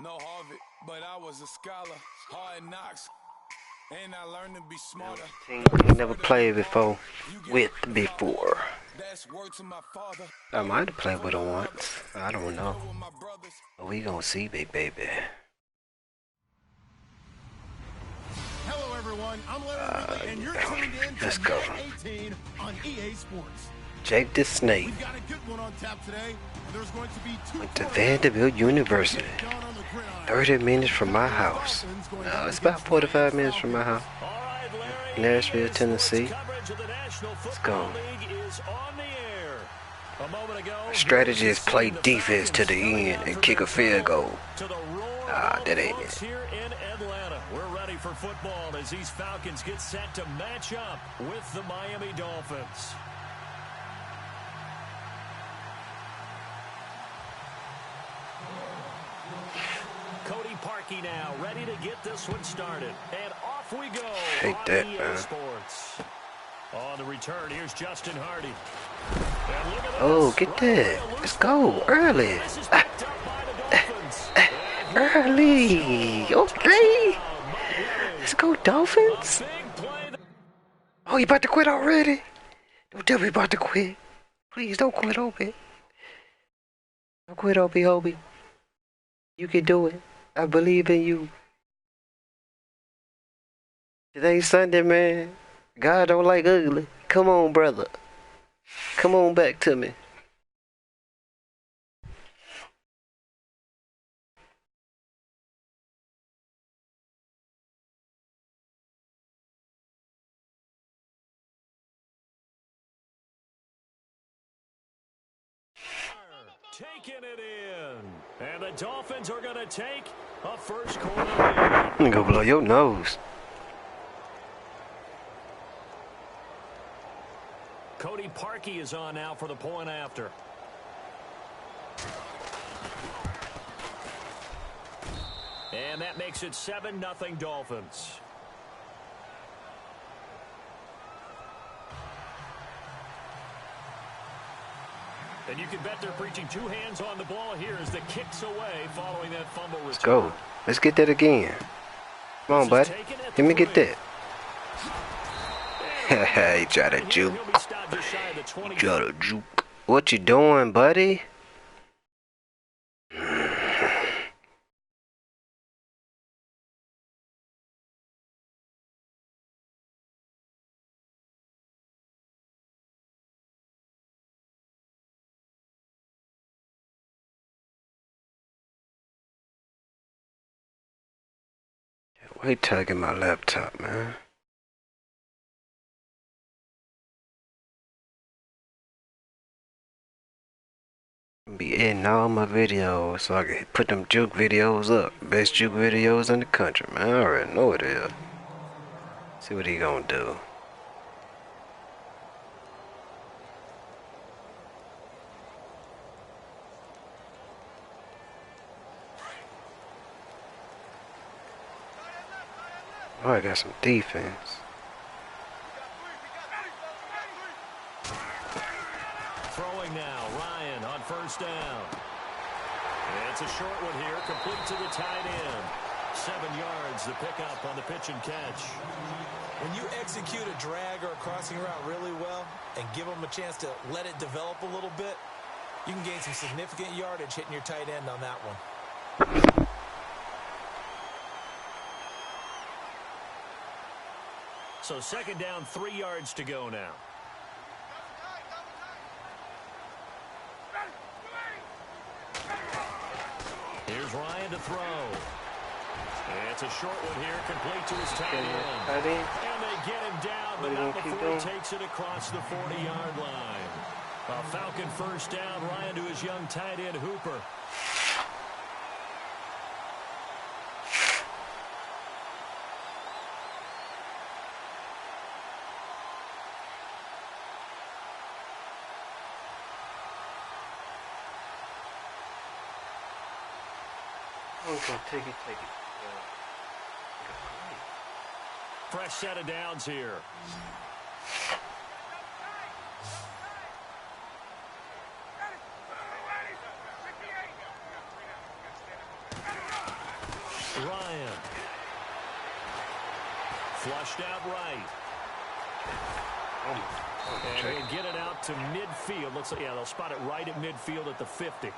No Harvard, but I was a scholar. Hard knocks, and I learned to be smarter. You never played before. I might have played with him once. I don't know. But we gonna see, big baby. Hello everyone, I'm Larry and you're tuned in Let's to go. 18 on EA Sports. Jake the Snake We've got a good one on tap today. There's going to be two went to Vanderbilt University. 30 minutes from my house. No, it's about 45 minutes from my house. Nashville, Tennessee. Let's go. Our strategy is play defense to the end and kick a field goal. That ain't it. We're ready for football as these Falcons get set to match up with the Miami Dolphins. Cody Parkey now ready to get this one started. And off we go. Take that, man. Sports. On the return, here's Justin Hardy. Oh, get that. Let's go. Early. Early. Okay. Let's go, Dolphins. Oh, you about to quit already? Don't tell me about to quit. Please don't quit, Obi. Don't quit, Obi. You can do it. I believe in you. Today's Sunday, man. God don't like ugly. Come on, brother. Come on back to me. Taking it in. And the Dolphins are going to take a first quarter lead. I'm gonna blow your nose. Cody Parkey is on now for the point after. And that makes it 7-0 Dolphins. And you can bet they're preaching two hands on the ball here as the kicks away following that fumble return. Let's go. Let's get that again. Come on, bud. Let me get that. He tried to juke. He tried to juke. What you doing, buddy? Wait till I get my laptop, man. Be editing all my videos so I can put them juke videos up. Best juke videos in the country, man. I already know it is. See what he gonna do. Oh, I got some defense. Throwing now, Ryan on first down. It's a short one here, complete to the tight end. 7 yards, the pickup on the pitch and catch. When you execute a drag or a crossing route really well and give them a chance to let it develop a little bit, you can gain some significant yardage hitting your tight end on that one. So second down, 3 yards to go now. Here's Ryan to throw. It's a short one here, complete to his tight end. And they get him down, but not before he takes it across the 40-yard line. A Falcon first down, Ryan to his young tight end, Hooper. Okay, take it. Fresh set of downs here. Ryan. Flushed out right. And he'll get it out to midfield. Looks like, yeah, they'll spot it right at midfield at the 50.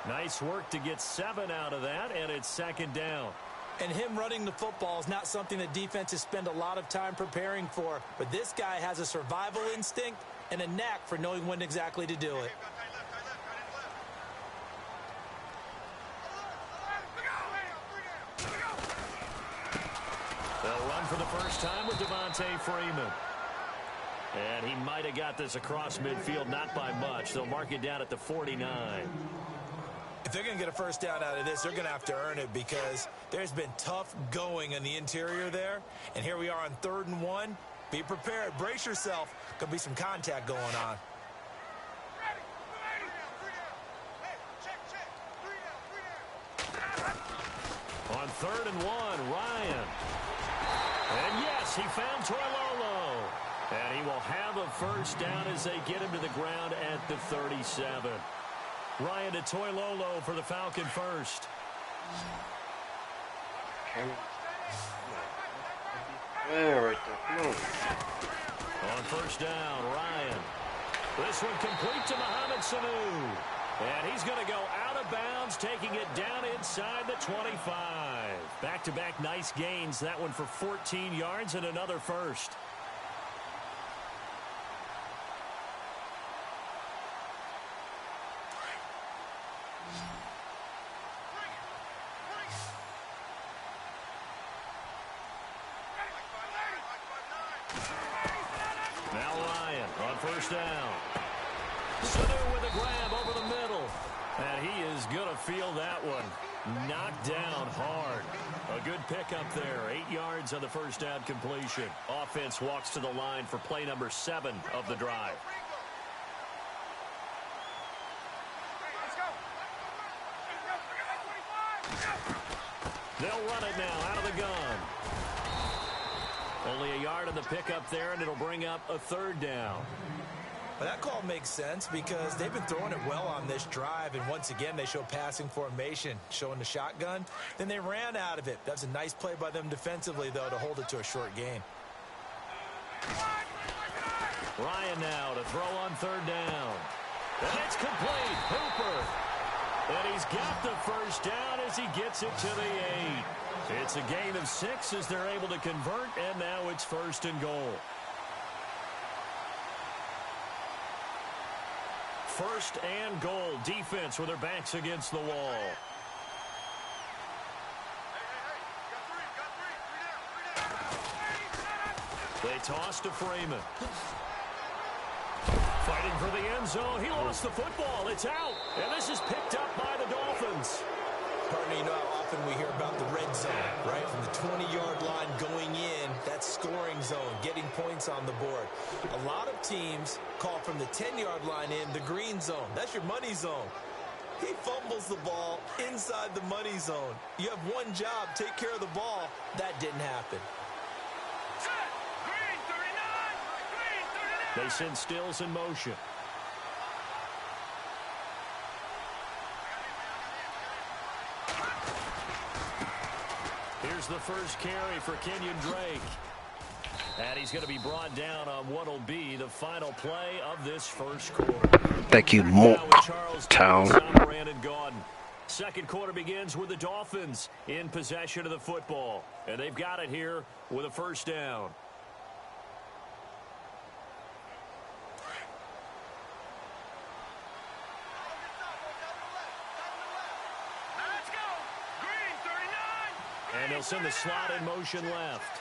Nice work to get 7 out of that, and it's second down. And him running the football is not something that defenses spend a lot of time preparing for. But this guy has a survival instinct and a knack for knowing when exactly to do it. They'll run for the first time with Devontae Freeman. And he might have got this across midfield, not by much. They'll mark it down at the 49. If they're going to get a first down out of this, they're going to have to earn it because there's been tough going in the interior there. And here we are on 3rd and 1. Be prepared. Brace yourself. Could be some contact going on. On 3rd and 1, Ryan. And yes, he found Toilolo. And he will have a first down as they get him to the ground at the 37. Ryan to Toilolo for the Falcon first. Right there. On first down, Ryan. This one complete to Mohamed Sanu. And he's going to go out of bounds, taking it down inside the 25. Back-to-back nice gains. That one for 14 yards and another first. Now Ryan on first down. Sanu with a grab over the middle. And he is going to feel that one. Knocked down hard. A good pickup there. 8 yards on the first down completion. Offense walks to the line for play number 7 of the drive. They'll run it now out of the gun. Only a yard on the pickup there, and it'll bring up a 3rd down. But that call makes sense because they've been throwing it well on this drive, and once again they show passing formation, showing the shotgun. Then they ran out of it. That's a nice play by them defensively, though, to hold it to a short gain. Ryan now to throw on 3rd down. And it's complete. Hooper. And he's got the first down as he gets it to the 8. It's a gain of 6 as they're able to convert, and now it's 1st and goal. 1st and goal. Defense with their backs against the wall. They toss to Freeman. Fighting for the end zone. He lost the football. It's out. And this is picked up by the Dolphins. Partner, you know how often we hear about the red zone, right? From the 20-yard line going in, that's scoring zone, getting points on the board. A lot of teams call from the 10-yard line in the green zone. That's your money zone. He fumbles the ball inside the money zone. You have one job, take care of the ball. That didn't happen. They send Stills in motion. Here's the first carry for Kenyon Drake. And he's going to be brought down on what will be the final play of this first quarter. Thank you, Town. Second quarter begins with the Dolphins in possession of the football. And they've got it here with a first down. And they'll send the slot in motion left.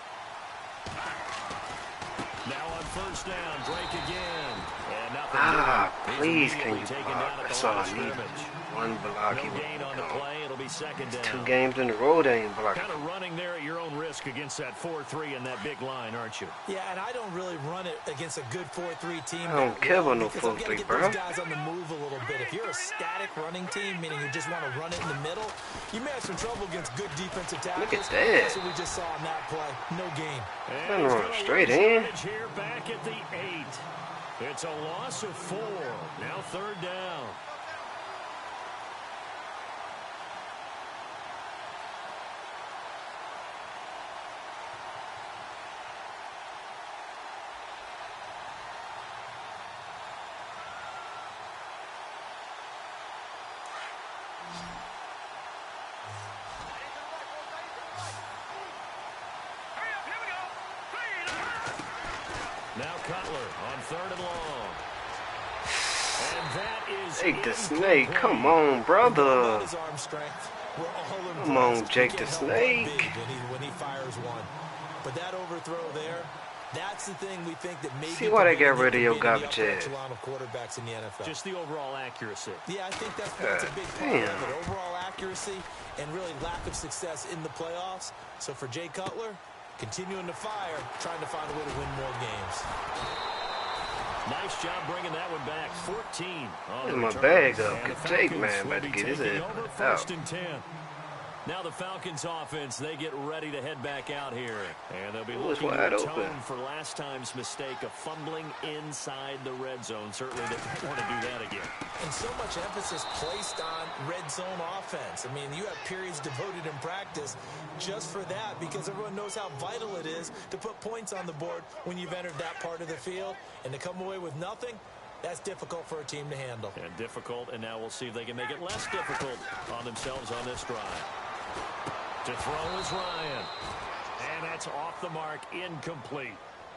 Now on first down, Drake again. And nothing. Please, can you block? That's all I need. One block. No gain on the play. It'll be second down. 2 games in a row they ain't blocking. Kind of running there at your own risk against that 4-3 and that big line, aren't you? Yeah, and I don't really run it against a good 4-3 team. I don't care about no 4-3, bro. Those guys on the move a little bit. If you're a static running team, meaning you just want to run it in the middle, you may have some trouble against good defensive tackles. Look at that. That's what we just saw on that play. No gain. And run straight in. Here back at the 8. It's a loss of 4. Now 3rd down. Now Cutler on 3rd and long. And that is Jake the Snake, come on, brother. Come on, Jake the Snake. When he fires one. But that overthrow there, that's the thing we think that maybe. See why they got rid of your garbage head. Quarterbacks in the NFL. Just the overall accuracy. Yeah, I think that's a big part of it. Overall accuracy and really lack of success in the playoffs. So for Jay Cutler, continuing to fire, trying to find a way to win more games. Nice job bringing that one back. 14. Here's my bag up. Jake, man, about to get his head over out. 1st and 10. Now the Falcons offense, they get ready to head back out here. And they'll be looking to atone for last time's mistake of fumbling inside the red zone. Certainly they don't want to do that again. And so much emphasis placed on red zone offense. I mean, you have periods devoted in practice just for that because everyone knows how vital it is to put points on the board when you've entered that part of the field. And to come away with nothing, that's difficult for a team to handle. And difficult, and now we'll see if they can make it less difficult on themselves on this drive. To throw is Ryan. And that's off the mark, incomplete.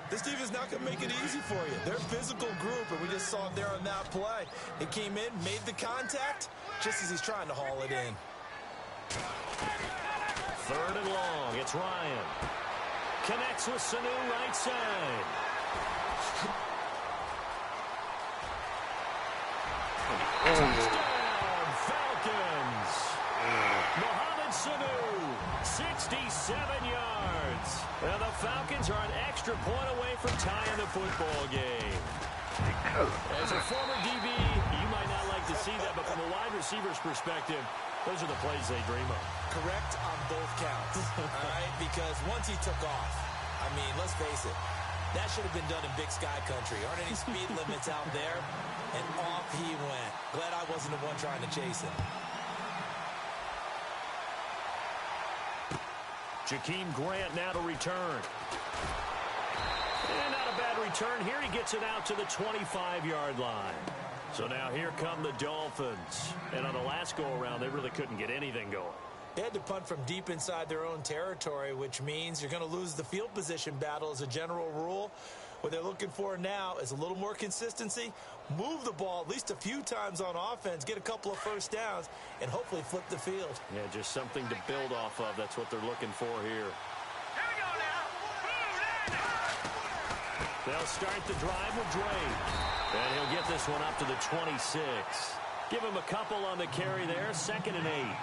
This team is not going to make it easy for you. They're a physical group, and we just saw it there on that play. He came in, made the contact, just as he's trying to haul it in. 3rd and long, it's Ryan. Connects with Sanu right side. Touchdown, Falcons. Mohamed Sanu, 67 yards. And the Falcons are an extra point away from tying the football game. As a former DB, you might not like to see that, but from a wide receiver's perspective, those are the plays they dream of. Correct on both counts, all right? Because once he took off, I mean, let's face it, that should have been done in Big Sky Country. Aren't any speed limits out there? And off he went. Glad I wasn't the one trying to chase him. Jakeem Grant now to return. And not a bad return here. He gets it out to the 25-yard line. So now here come the Dolphins. And on the last go-around, they really couldn't get anything going. They had to punt from deep inside their own territory, which means you're going to lose the field position battle as a general rule. What they're looking for now is a little more consistency, move the ball at least a few times on offense, get a couple of first downs, and hopefully flip the field. Yeah, just something to build off of. That's what they're looking for here. They'll start the drive with Drake. And he'll get this one up to the 26. Give him a couple on the carry there, 2nd and 8.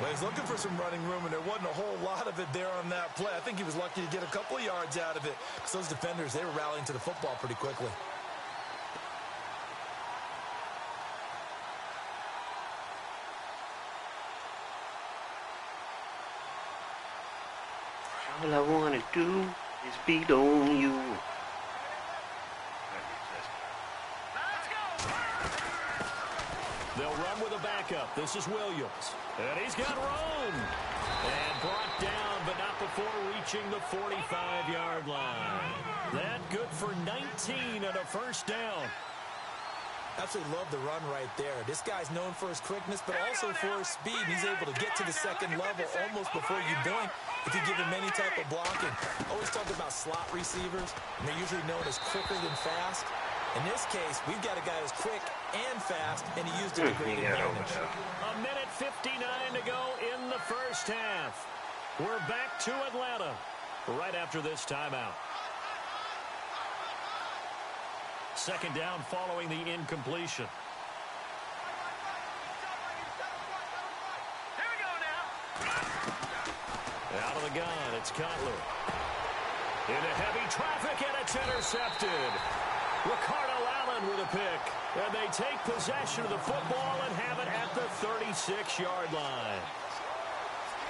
Well, he's looking for some running room, and there wasn't a whole lot of it there on that play. I think he was lucky to get a couple of yards out of it because those defenders, they were rallying to the football pretty quickly. All I want to do is beat on you. They'll run with a backup. This is Williams. And he's got room. And brought down, but not before reaching the 45-yard line. That good for 19 and a first down. Absolutely love the run right there. This guy's known for his quickness, but also for his speed. He's able to get to the second level almost before you blink if you give him any type of blocking. Always talk about slot receivers, and they're usually known as quicker than fast. In this case, we've got a guy who's quick and fast, and he used it to great advantage. A minute 59 to go in the first half. We're back to Atlanta right after this timeout. 2nd down following the incompletion. Out of the gun, it's Cutler. Into heavy traffic, and it's intercepted. Ricardo Allen with a pick. And they take possession of the football and have it at the 36-yard line.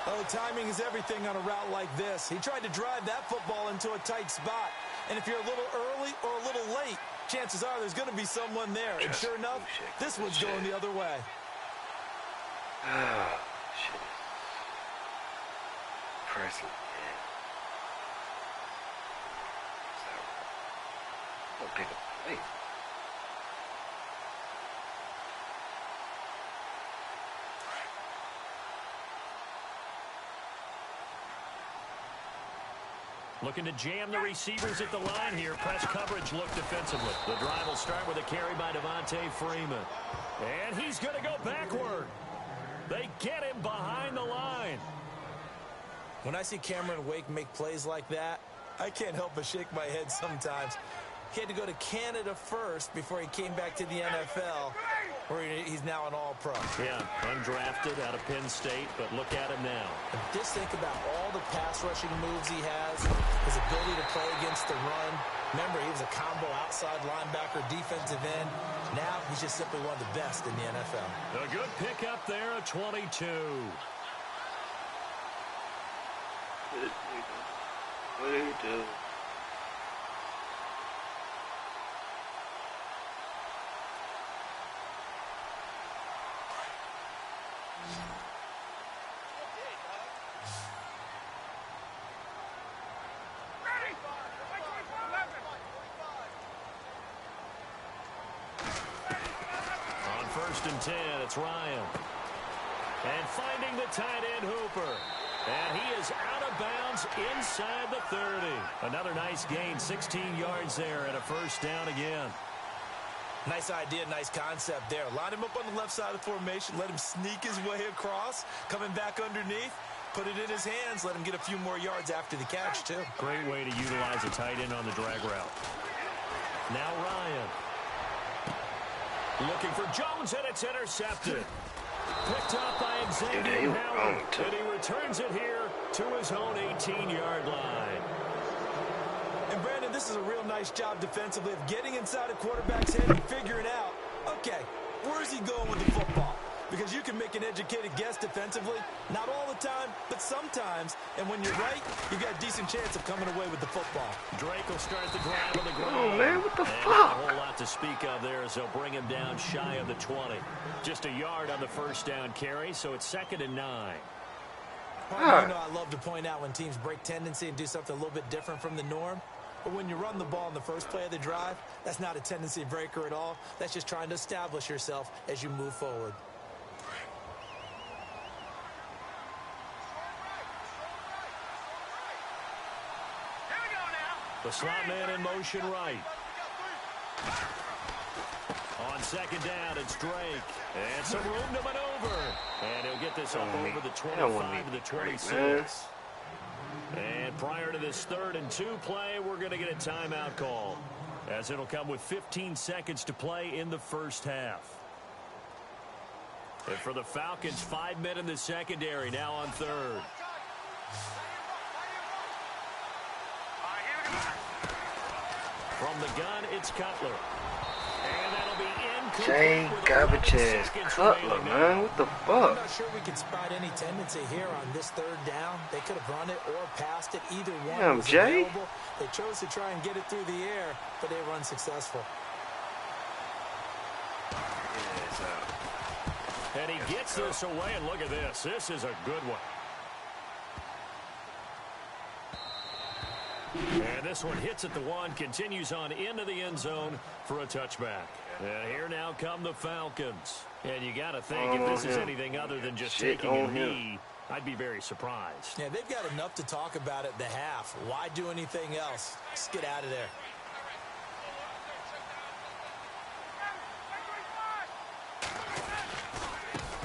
Oh, timing is everything on a route like this. He tried to drive that football into a tight spot. And if you're a little early or a little late, chances are there's going to be someone there. And sure enough, this one's going the other way. Oh, shit. Pressing. I'll pick up the plate. Looking to jam the receivers at the line here. Press coverage look defensively. The drive will start with a carry by Devontae Freeman. And he's going to go backward. They get him behind the line. When I see Cameron Wake make plays like that, I can't help but shake my head sometimes. He had to go to Canada first before he came back to the NFL, where he's now an all-pro. Yeah, undrafted out of Penn State, but look at him now. And just think about all the pass rushing moves he has, his ability to play against the run. Remember, he was a combo outside linebacker, defensive end. Now he's just simply one of the best in the NFL. A good pickup there at 22. What do you do? On 1st and 10, it's Ryan. And finding the tight end Hooper. And he is out of bounds inside the 30. Another nice gain, 16 yards there and a first down again. Nice idea, nice concept there. Line him up on the left side of the formation, let him sneak his way across, coming back underneath, put it in his hands, let him get a few more yards after the catch, too. Great way to utilize a tight end on the drag route. Now Ryan. Looking for Jones, and it's intercepted. Picked up by Xavier Howard, and he returns it here to his own 18-yard line. And Brandon, this is a real nice job defensively of getting inside a quarterback's head and figuring out, okay, where's he going with the football? Because you can make an educated guess defensively, not all the time, but sometimes. And when you're right, you've got a decent chance of coming away with the football. Drake will start the drive on the ground. Oh, man, what the fuck? fuck? A whole lot to speak of there as they'll bring him down shy of the 20. Just a yard on the first down carry, so it's 2nd and 9. Well, you know I love to point out when teams break tendency and do something a little bit different from the norm. But when you run the ball in the first play of the drive, that's not a tendency breaker at all. That's just trying to establish yourself as you move forward. The slot man in motion right. On 2nd down, it's Drake. And some room to maneuver. And he'll get this up over the 25 to the 26. And prior to this 3rd and 2 play, we're going to get a timeout call, as it'll come with 15 seconds to play in the first half. And for the Falcons, 5 men in the secondary, now on 3rd. From the gun, it's Cutler. And that'll be incomplete. Jay garbage ass Cutler, man. What the fuck? I'm not sure we can spot any tendency here on this 3rd down. They could have run it or passed it. Either one was Jay? available. They chose to try and get it through the air, but they were unsuccessful. And he gets this away, and look at this. This is a good one. And this one hits at the 1, continues on into the end zone for a touchback. And here now come the Falcons. And you got to think, if this is anything other than just taking a knee, I'd be very surprised. Yeah, they've got enough to talk about at the half. Why do anything else? Just get out of there.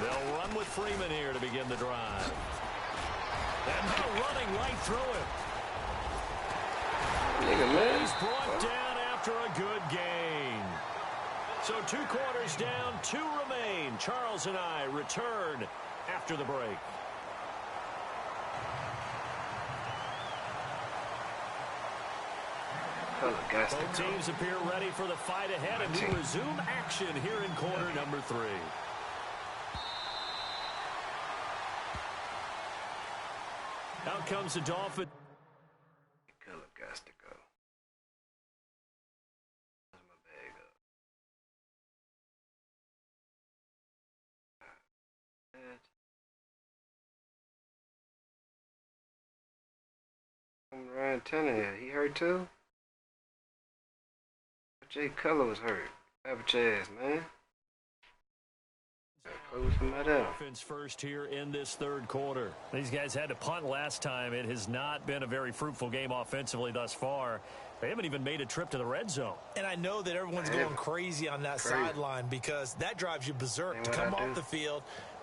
They'll run with Freeman here to begin the drive. And now running right through him. He's brought down after a good gain. So 2 quarters down, 2 remain. Charles and I return after the break. Both teams appear ready for the fight ahead, and we resume action here in quarter number 3. Out comes the Dolphins. Ryan Tannehill, he hurt too? Jay Cutler was hurt. Garbage ass, man. Offense first here in this third quarter. These guys had to punt last time. It has not been a very fruitful game offensively thus far. They haven't even made a trip to the red zone. And I know that everyone's going crazy on that sideline because that drives you berserk to come off the field,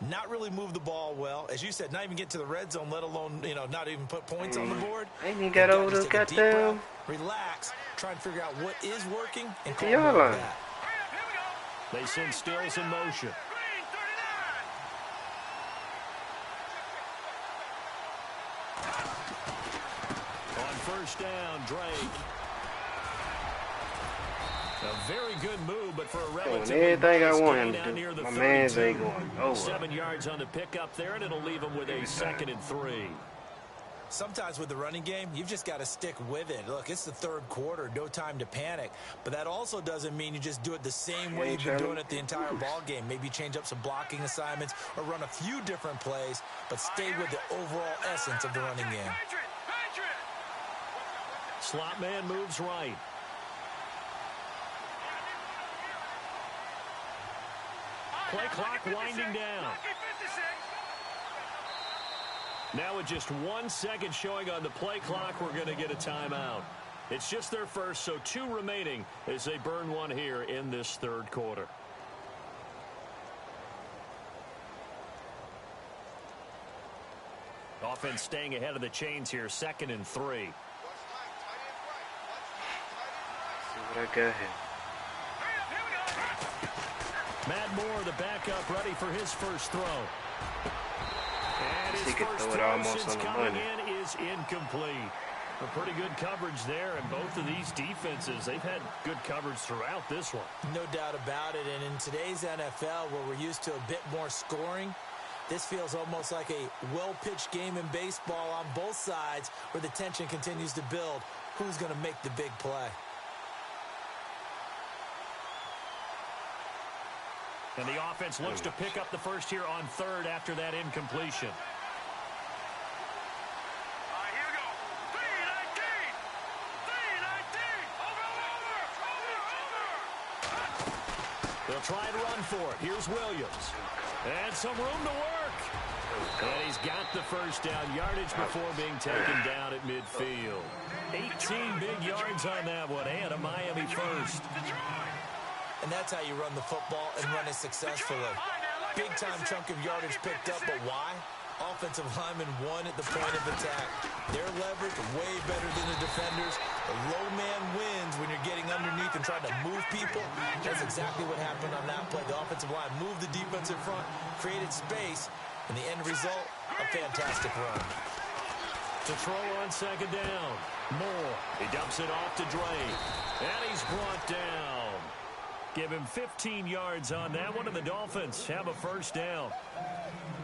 not really move the ball well. As you said, not even get to the red zone, let alone, not even put points on the board. Ain't even got over the goddamn. Relax, try and figure out what is working and call that. They send Stills in motion. On first down, Drake. A very good move, but for a relatively everything I want him to do. My man's ain't going over. 7 yards on the pickup there, and it'll leave him with a 2nd and 3. Sometimes with the running game, you've just got to stick with it. Look, it's the third quarter, no time to panic. But that also doesn't mean you just do it the same way you've been doing it the entire ball game. Maybe change up some blocking assignments or run a few different plays, but stay with the overall essence of the running game. Slot man moves right. Play clock winding down. Now with just 1 second showing on the play clock, we're going to get a timeout. It's just their first, so 2 remaining as they burn one here in this third quarter. Offense staying ahead of the chains here, 2nd and 3. See what I got here. Matt Moore, the backup, ready for his first throw. And his he could first throw it throw almost since on the coming money. in is incomplete. A pretty good coverage there, and both of these defenses, they've had good coverage throughout this one. No doubt about it, and in today's NFL, where we're used to a bit more scoring, this feels almost like a well-pitched game in baseball on both sides where the tension continues to build. Who's going to make the big play? And the offense looks to pick up the first here on 3rd after that incompletion. Here we go. 3-19. Over. They'll try and run for it. Here's Williams. And some room to work. And he's got the first down yardage before being taken down at midfield. 18 big yards on that one, and a Miami first. And that's how you run the football and run it successfully. Big-time chunk of yardage picked up, but why? Offensive lineman won at the point of attack. Their leverage way better than the defenders. The low man wins when you're getting underneath and trying to move people. That's exactly what happened on that play. The offensive line moved the defense in front, created space, and the end result, a fantastic run. To throw on 2nd down. Moore. He dumps it off to Drake. And he's brought down. Give him 15 yards on that one, and the Dolphins have a first down.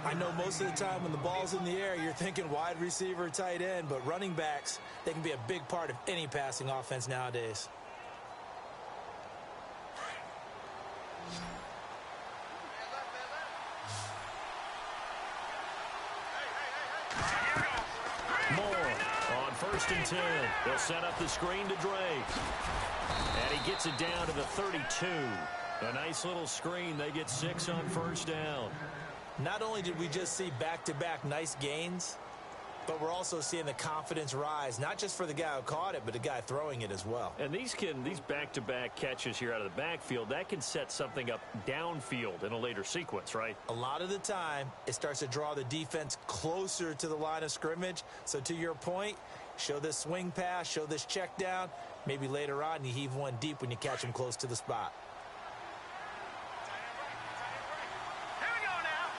I know most of the time when the ball's in the air, you're thinking wide receiver, tight end, but running backs, they can be a big part of any passing offense nowadays. Moore on 1st and 10. They'll set up the screen to Drake. And he gets it down to the 32. A nice little screen. They get 6 on first down. Not only did we just see back-to-back nice gains, but we're also seeing the confidence rise, not just for the guy who caught it, but the guy throwing it as well. And these back-to-back catches here out of the backfield, that can set something up downfield in a later sequence, right? A lot of the time, it starts to draw the defense closer to the line of scrimmage. So to your point, show this swing pass, show this check down. Maybe later on you heave one deep when you catch him close to the spot. Here we go now.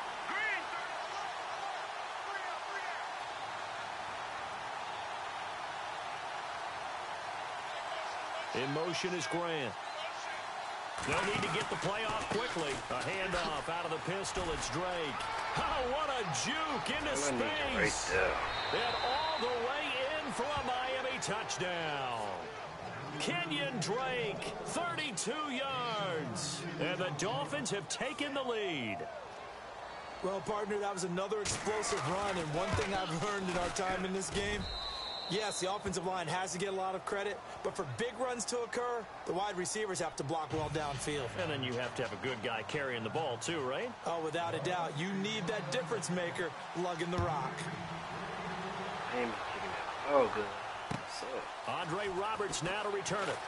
Green. In motion is Grant. They'll need to get the play off quickly. A handoff out of the pistol. It's Drake. Oh, what a juke into space. And all the way in for a Miami touchdown. Kenyon Drake, 32 yards. And the Dolphins have taken the lead. Well, partner, that was another explosive run. And one thing I've learned in our time in this game, Yes, the offensive line has to get a lot of credit, but for big runs to occur, the wide receivers have to block well downfield. And then you have to have a good guy carrying the ball too, right? Oh, without a doubt. You need that difference maker lugging the rock. Oh, good. So. Andre Roberts now to return it.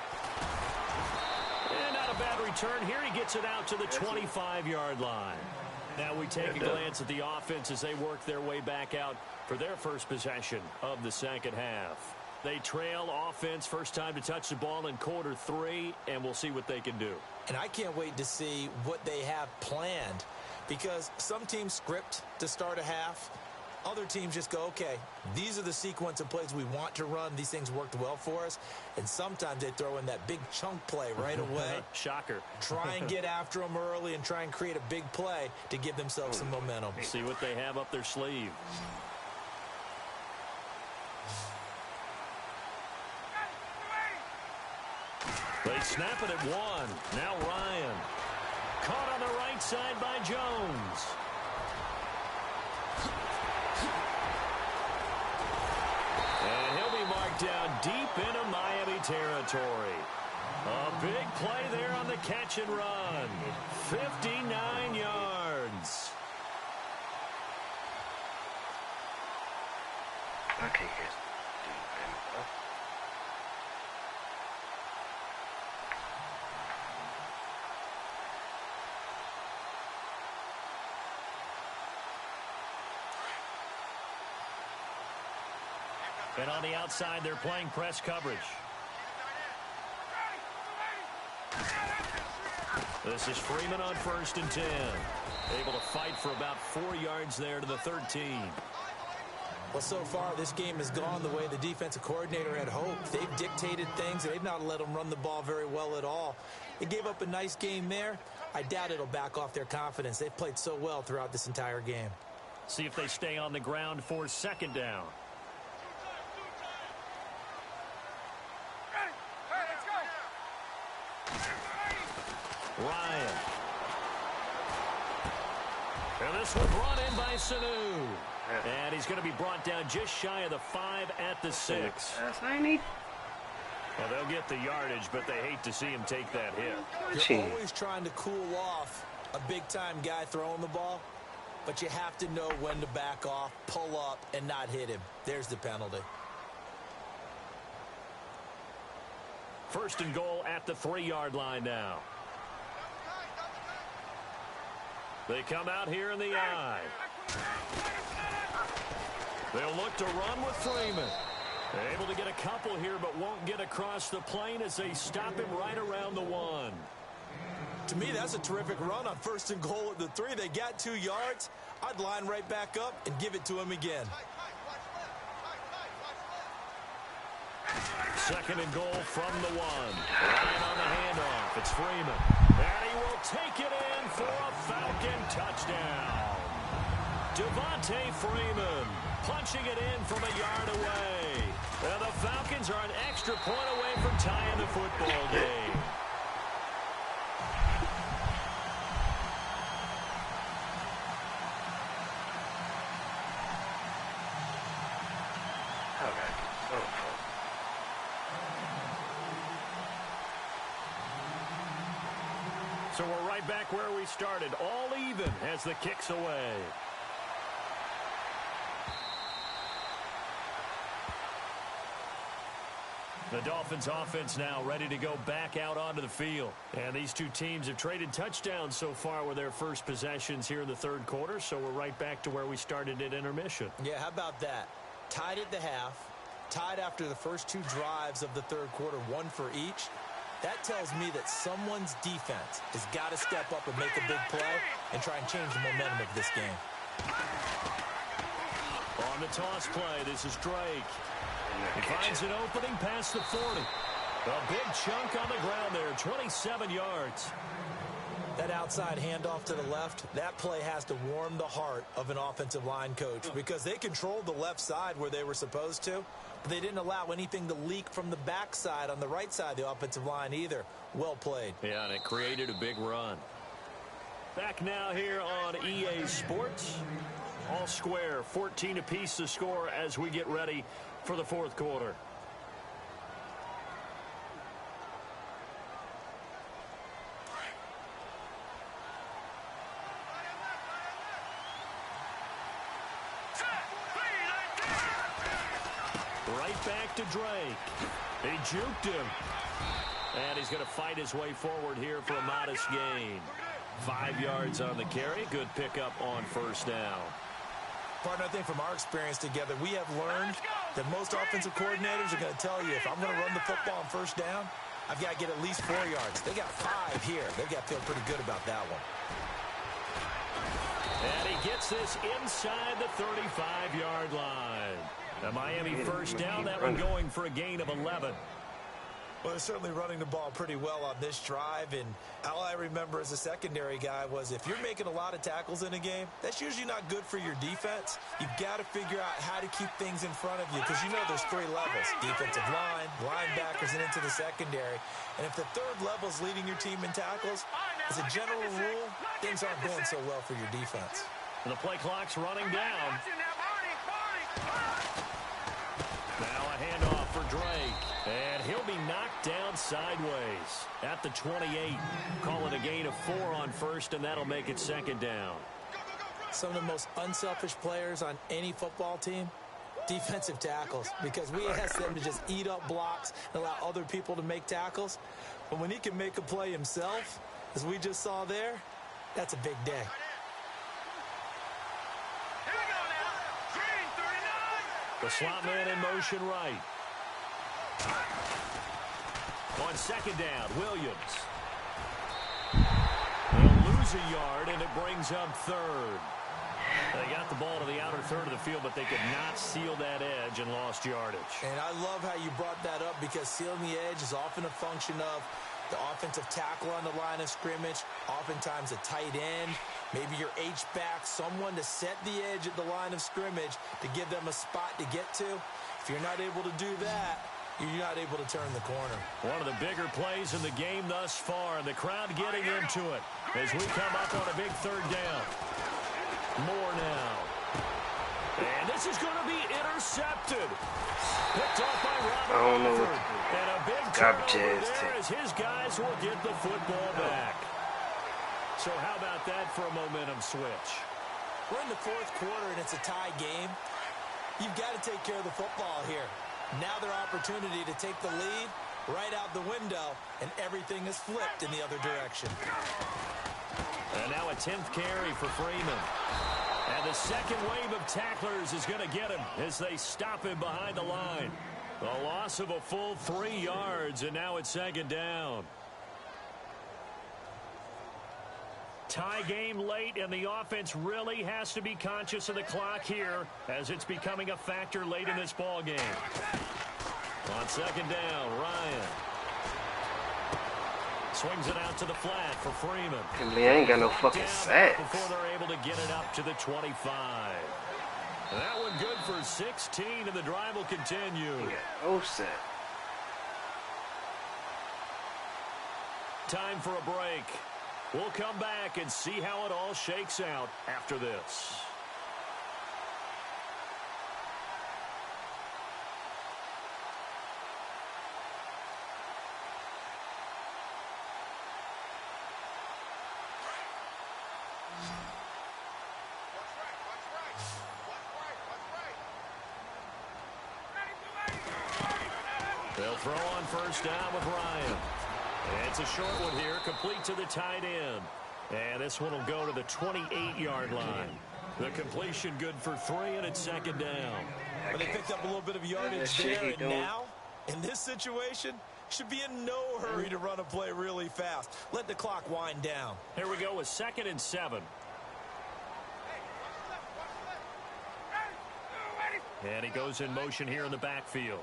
And not a bad return here. He gets it out to the 25-yard line. Now we take a glance at the offense as they work their way back out for their first possession of the second half. They trail offense, first time to touch the ball in quarter 3, and we'll see what they can do. And I can't wait to see what they have planned, because some teams script to start a half. Other teams just go, okay, these are the sequence of plays we want to run. These things worked well for us. And sometimes they throw in that big chunk play right away. Shocker. Try and get after them early and try and create a big play to give themselves some momentum. See what they have up their sleeve. They snap it at 1. Now Ryan. Caught on the right side by Jones. And he'll be marked down deep into Miami territory. A big play there on the catch and run. 59 yards. Okay, guys. And on the outside, they're playing press coverage. This is Freeman on 1st and 10. Able to fight for about 4 yards there to the 13. Well, so far, this game has gone the way the defensive coordinator had hoped. They've dictated things. They've not let them run the ball very well at all. They gave up a nice game there. I doubt it'll back off their confidence. They've played so well throughout this entire game. See if they stay on the ground for 2nd down. Ryan. And this one brought in by Sanu. And he's going to be brought down just shy of the 5 at the 6. That's 90. Well, they'll get the yardage, but they hate to see him take that hit. You're always trying to cool off a big-time guy throwing the ball, but you have to know when to back off, pull up, and not hit him. There's the penalty. 1st and goal at the 3-yard line now. They come out here in the I. They'll look to run with Freeman. Able to get a couple here, but won't get across the plane as they stop him right around the 1. To me, that's a terrific run on 1st and goal at the 3. They got 2 yards. I'd line right back up and give it to him again. 2nd and goal from the 1. Ryan on the handoff. It's Freeman. And he will take it in for a Falcon touchdown. Devontae Freeman punching it in from a yard away. And the Falcons are an extra point away from tying the football game. So we're right back where we started, all even as the kick's away. The Dolphins offense now ready to go back out onto the field. And these two teams have traded touchdowns so far with their first possessions here in the 3rd quarter, so we're right back to where we started at intermission. Yeah, how about that? Tied at the half, tied after the first 2 drives of the 3rd quarter, 1 for each. That tells me that someone's defense has got to step up and make a big play and try and change the momentum of this game. On the toss play, this is Drake. He finds an opening past the 40. A big chunk on the ground there, 27 yards. That outside handoff to the left, that play has to warm the heart of an offensive line coach because they controlled the left side where they were supposed to, but they didn't allow anything to leak from the backside on the right side of the offensive line either. Well played. Yeah, and it created a big run. Back now here on EA Sports. All square, 14 apiece to score as we get ready for the fourth quarter. Right back to Drake. He juked him. And he's going to fight his way forward here for a modest gain. 5 yards on the carry. Good pickup on first down. Partner, I think from our experience together, we have learned that most offensive coordinators are going to tell you, if I'm going to run the football on first down, I've got to get at least 4 yards. They got 5 here. They've got to feel pretty good about that one. And he gets this inside the 35-yard line. The Miami first down, that one going for a gain of 11. Well, they're certainly running the ball pretty well on this drive, and all I remember as a secondary guy was if you're making a lot of tackles in a game, that's usually not good for your defense. You've got to figure out how to keep things in front of you because you know there's 3 levels, defensive line, linebackers, and into the secondary. And if the third level is leading your team in tackles, as a general rule, things aren't going so well for your defense. And the play clock's running down. Now a handoff for Drake. And he'll be knocked down sideways at the 28. Call it a gain of 4 on first, and that'll make it second down. Some of the most unselfish players on any football team, defensive tackles, because we ask them to just eat up blocks and allow other people to make tackles. But when he can make a play himself, as we just saw there, that's a big day. The slot man in motion right. On second down, Williams. They'll lose a yard, and it brings up third. They got the ball to the outer third of the field, but they could not seal that edge and lost yardage. And I love how you brought that up because sealing the edge is often a function of the offensive tackle on the line of scrimmage, oftentimes a tight end, maybe your H-back, someone to set the edge at the line of scrimmage to give them a spot to get to. If you're not able to do that, you're not able to turn the corner. One of the bigger plays in the game thus far, and the crowd getting into it as we come up on a big third down. More now. And this is going to be intercepted. Picked off by Robert. I don't know Alford. And a big turnover there as his guys will get the football back. So how about that for a momentum switch? We're in the fourth quarter, and it's a tie game. You've got to take care of the football here. Now their opportunity to take the lead right out the window, and everything is flipped in the other direction. And now a 10th carry for Freeman. And the second wave of tacklers is going to get him as they stop him behind the line. A loss of a full 3 yards, and now it's second down. Tie game late, and the offense really has to be conscious of the clock here as it's becoming a factor late in this ball game. On second down, Ryan swings it out to the flat for Freeman. They ain't got no fucking sacks. Before they're able to get it up to the 25. That one good for 16, and the drive will continue. Yeah, no sack. Time for a break. We'll come back and see how it all shakes out after this. They'll throw on first down with Ryan. It's a short one here, complete to the tight end. And this one will go to the 28-yard line. The completion good for 3, and it's second down. But they picked up a little bit of yardage there, and now, in this situation, should be in no hurry to run a play really fast. Let the clock wind down. Here we go with 2nd and 7. And he goes in motion here in the backfield.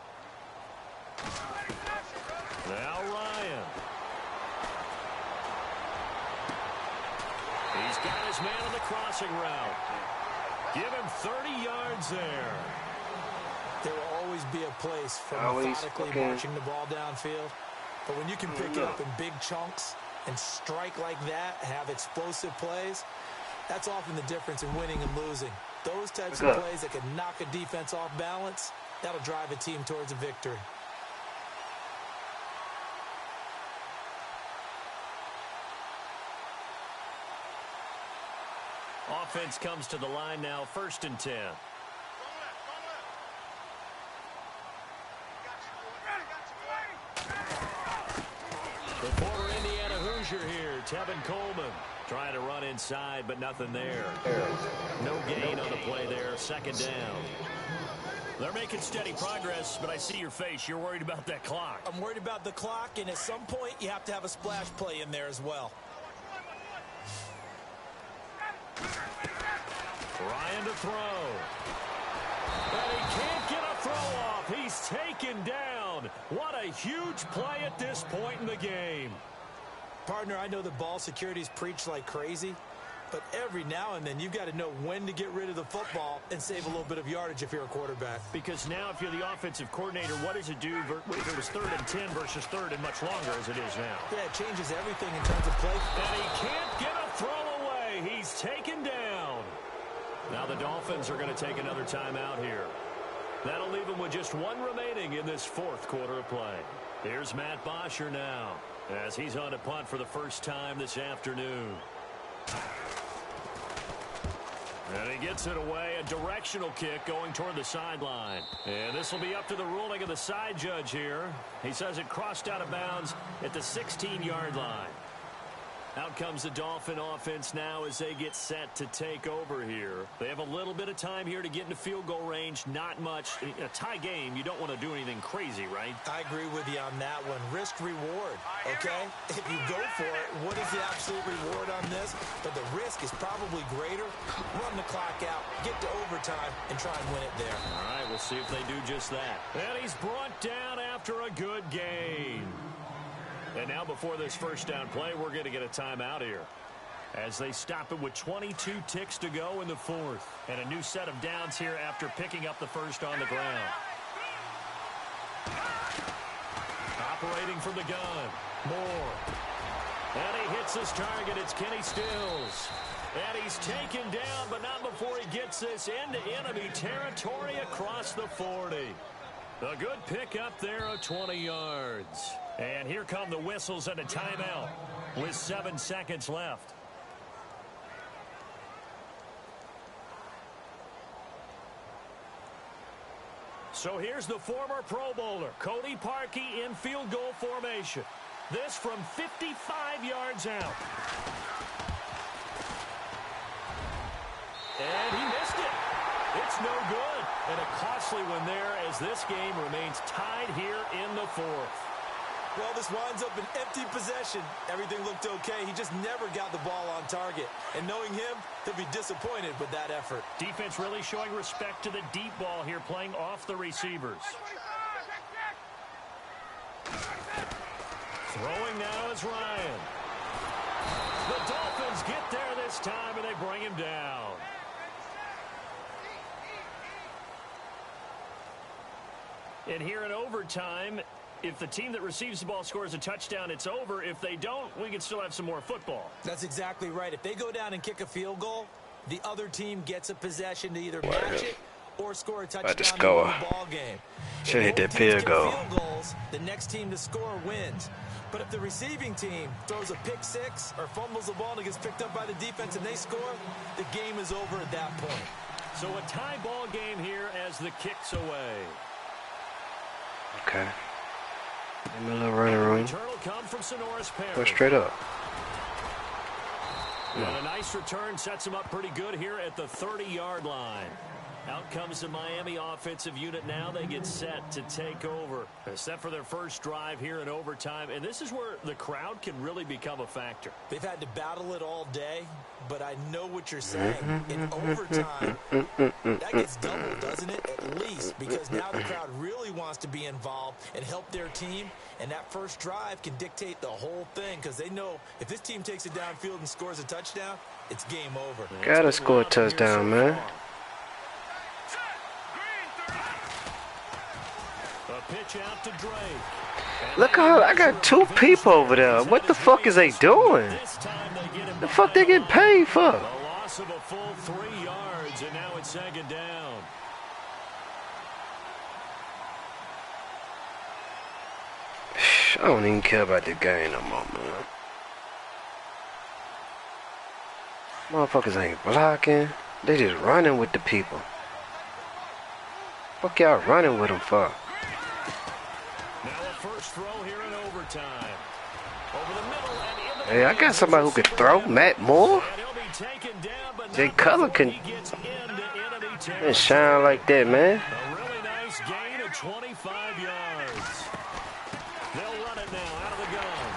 Now Ryan. He's got his man on the crossing route. Give him 30 yards there. There will always be a place for methodically marching the ball downfield. But when you can pick it up in big chunks and strike like that, have explosive plays, that's often the difference in winning and losing. Those types of plays that can knock a defense off balance, That'll drive a team towards a victory. Offense comes to the line now, 1st and 10. The former Indiana Hoosier here, Tevin Coleman, trying to run inside, but nothing there. No gain on the play there, 2nd down. They're making steady progress, but I see your face. You're worried about that clock. I'm worried about the clock, and at some point, you have to have a splash play in there as well. Trying to throw. And he can't get a throw off. He's taken down. What a huge play at this point in the game. Partner, I know the ball security's preached like crazy, but every now and then you've got to know when to get rid of the football and save a little bit of yardage if you're a quarterback. Because now if you're the offensive coordinator, what does it do if it was 3rd and 10 versus 3rd and much longer as it is now? Yeah, it changes everything in terms of play. And he can't get a throw away. He's taken down. Now the Dolphins are going to take another timeout here. That'll leave them with just 1 remaining in this 4th quarter of play. Here's Matt Bosher now as he's on to punt for the first time this afternoon. And he gets it away, a directional kick going toward the sideline. And this will be up to the ruling of the side judge here. He says it crossed out of bounds at the 16-yard line. Out comes the Dolphin offense now as they get set to take over here. They have a little bit of time here to get into field goal range. Not much. A tie game, you don't want to do anything crazy, right? I agree with you on that one. Risk reward, okay? If you go for it, what is the absolute reward on this? But the risk is probably greater. Run the clock out, get to overtime, and try and win it there. All right, we'll see if they do just that. And he's brought down after a good gain. And now before this first down play, we're going to get a timeout here as they stop it with 22 ticks to go in the 4th. And a new set of downs here after picking up the first on the ground. Operating from the gun. Moore. And he hits his target. It's Kenny Stills. And he's taken down, but not before he gets this into enemy territory across the 40. A good pickup there of 20 yards. And here come the whistles and a timeout with 7 seconds left. So here's the former Pro Bowler, Cody Parkey, in field goal formation. This from 55 yards out. And he missed it. It's no good. And a costly one there as this game remains tied here in the 4th. Well, this winds up an empty possession. Everything looked okay. He just never got the ball on target. And knowing him, he'll be disappointed with that effort. Defense really showing respect to the deep ball here, playing off the receivers. Throwing now is Ryan. The Dolphins get there this time, and they bring him down. And here in overtime, if the team that receives the ball scores a touchdown, it's over. If they don't, we can still have some more football. That's exactly right. If they go down and kick a field goal, the other team gets a possession to either match it or score a touchdown to win the ball game. Should hit that field goal. The next team to score wins. But if the receiving team throws a pick six or fumbles the ball and it gets picked up by the defense and they score, the game is over at that point. So a tie ball game here as the kick's away. Okay. Give me a little running room. Go straight up. And a nice return sets him up pretty good here at the 30-yard line. Out comes the Miami offensive unit now. They get set to take over. They're set for their first drive here in overtime. And this is where the crowd can really become a factor. They've had to battle it all day, but I know what you're saying. In overtime, that gets doubled, doesn't it? At least, because now the crowd really wants to be involved and help their team. And that first drive can dictate the whole thing because they know if this team takes it downfield and scores a touchdown, it's game over. Gotta score a touchdown, man. A pitch out to Drake. Look how I got two people over there. What the fuck is they doing? The fuck they getting paid for? A loss of a full 3 yards, and now it's second down. I don't even care about the game no more, man. Motherfuckers ain't blocking. They just running with the people. Fuck y'all running with them for? Now a first throw here in overtime. Over the middle and into the Hey, I got somebody who can throw. Matt Moore. Jay Cutler can shine like that, man. A really nice gain of 25 yards. They'll run it now out of the gun.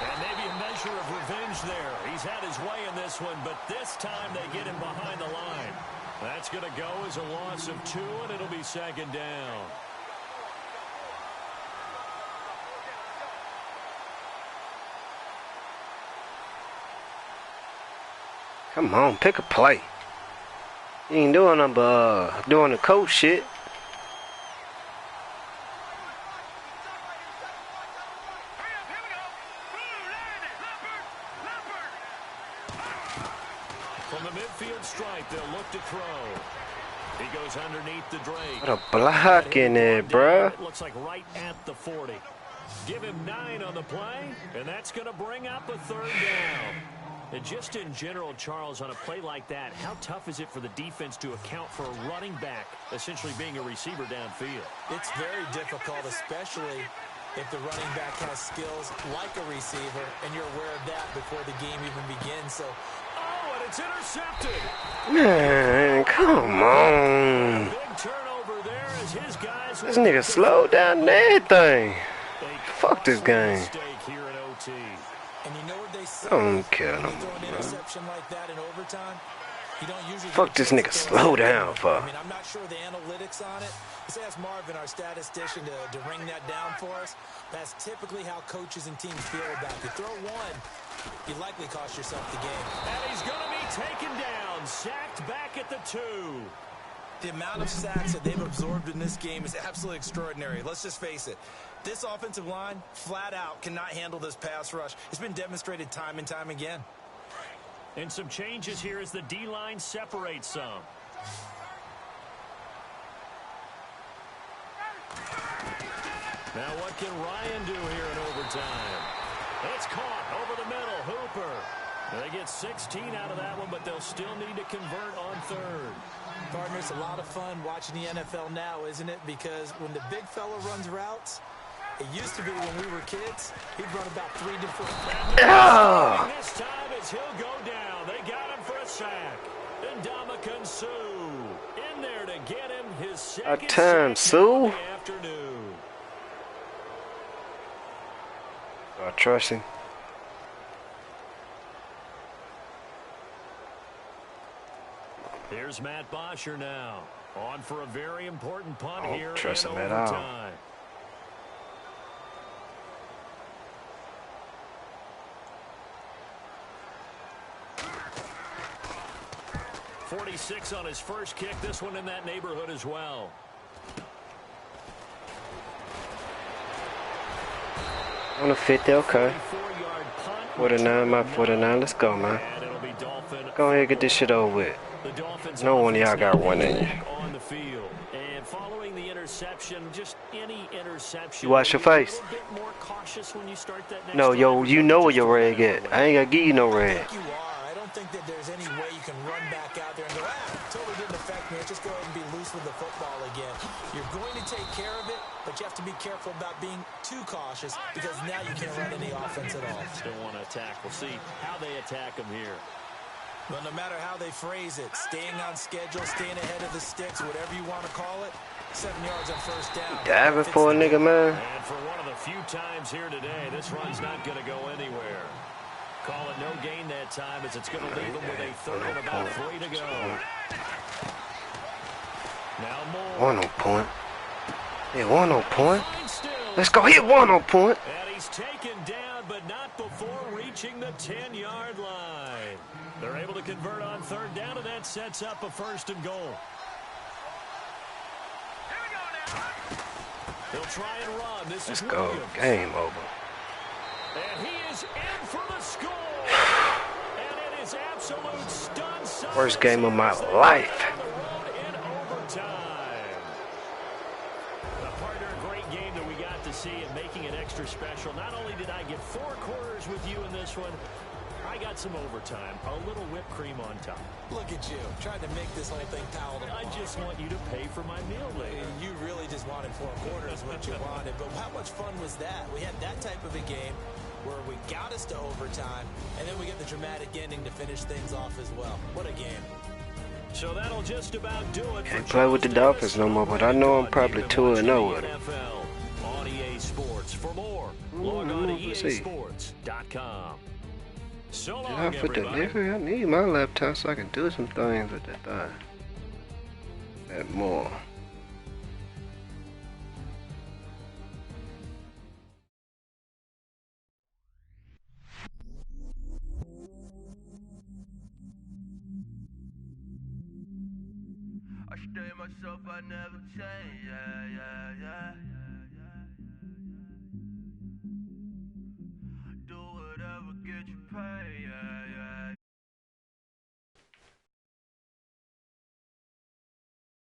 And maybe a measure of revenge there. He's had his way in this one, but this time they get him behind the line. That's going to go as a loss of 2, and it'll be second down. Come on, pick a play. You ain't doing nothing but doing the coach shit. From the midfield stripe, they'll look to throw. He goes underneath the Drake. What a block in there, bruh. It looks like right at the 40. Give him 9 on the play, and that's going to bring up a third down. And just in general, Charles, on a play like that, how tough is it for the defense to account for a running back essentially being a receiver downfield? It's very difficult, especially if the running back has skills like a receiver, and you're aware of that before the game even begins. So, oh, and it's intercepted. Man, come on. Big turnover there as his guys. This nigga slowed down and everything. Fuck this game. Here in OT. And you know what they say? I don't care no When you throw more, an man. interception like that in overtime, you don't usually Fuck this nigga slow down for. I mean, I'm not sure the analytics on it. Let's ask Marvin, our statistician, to ring that down for us. That's typically how coaches and teams feel about it. You throw one, you likely cost yourself the game. And he's going to be taken down, sacked back at the 2. The amount of sacks that they've absorbed in this game is absolutely extraordinary. Let's just face it. This offensive line, flat out, cannot handle this pass rush. It's been demonstrated time and time again. And some changes here as the D-line separates some. Now what can Ryan do here in overtime? It's caught over the middle. Hooper. They get 16 out of that one, but they'll still need to convert on third. Partner, it's a lot of fun watching the NFL now, isn't it? Because when the big fella runs routes, it used to be when we were kids, he'd run about 3 different. Oh. This time as he'll go down. They got him for a sack. And Ndamukong Suh in there to get him his second time, sack Sue. of the afternoon. I trust him. Here's Matt Bosher now. On for a very important punt I don't here trust in him at all. overtime. .46 on his first kick. This one in that neighborhood as well. On the 50, okay. 44-yard punt. 49, my 49. Let's go, man. And it'll be Dolphin. Go ahead and get this shit over with. The Dolphins No one of y'all got one in you. on the field. And following the interception, just any interception. You wash your face. A little bit more cautious when you start that next No, yo, drive. you know where your rag at. I ain't gotta give you no rag. You are. I don't think that there's any way you can run back out there and go, totally didn't affect me. Let's just go ahead and be loose with the football again. You're going to take care of it, but you have to be careful about being too cautious because now you can't run any offense at all. Still want to attack. We'll see how they attack him here. But no matter how they phrase it, staying on schedule, staying ahead of the sticks, whatever you want to call it, 7 yards on first down. Diving for a nigga, man. And for one of the few times here today, this run's not going to go anywhere. Call it no gain that time as it's going to leave them with a third and about 3 to go. Now more. 1 on point. Yeah, 1 on point. Let's go hit 1 on point. And he's taken down, but not before reaching the 10-yard line. They're able to convert on third down, and that sets up a 1st and goal. They'll try and run. This Let's is go. Williams. Game over. And he is in for the score. And it is absolute stun silence. Worst game of my life. In overtime. A partner, great game that we got to see, and making it extra extra special. Not only did I get 4 quarters with you in this one, I got some overtime, a little whipped cream on top. Look at you, trying to make this whole thing palatable. I just want you to pay for my meal later. You really just wanted 4 quarters, what you wanted. But how much fun was that? We had that type of a game where we got us to overtime, and then we get the dramatic ending to finish things off as well. What a game. So that'll just about do it. Can't play with the Dolphins no more, but I know I'm probably 2-0 with them. On EA Sports. For more, log on to EASports.com. So long, Did I put the liquor? I need my laptop so I can do some things with that thing. That more. I stay myself, I never change, yeah. Do whatever, get you paid, yeah.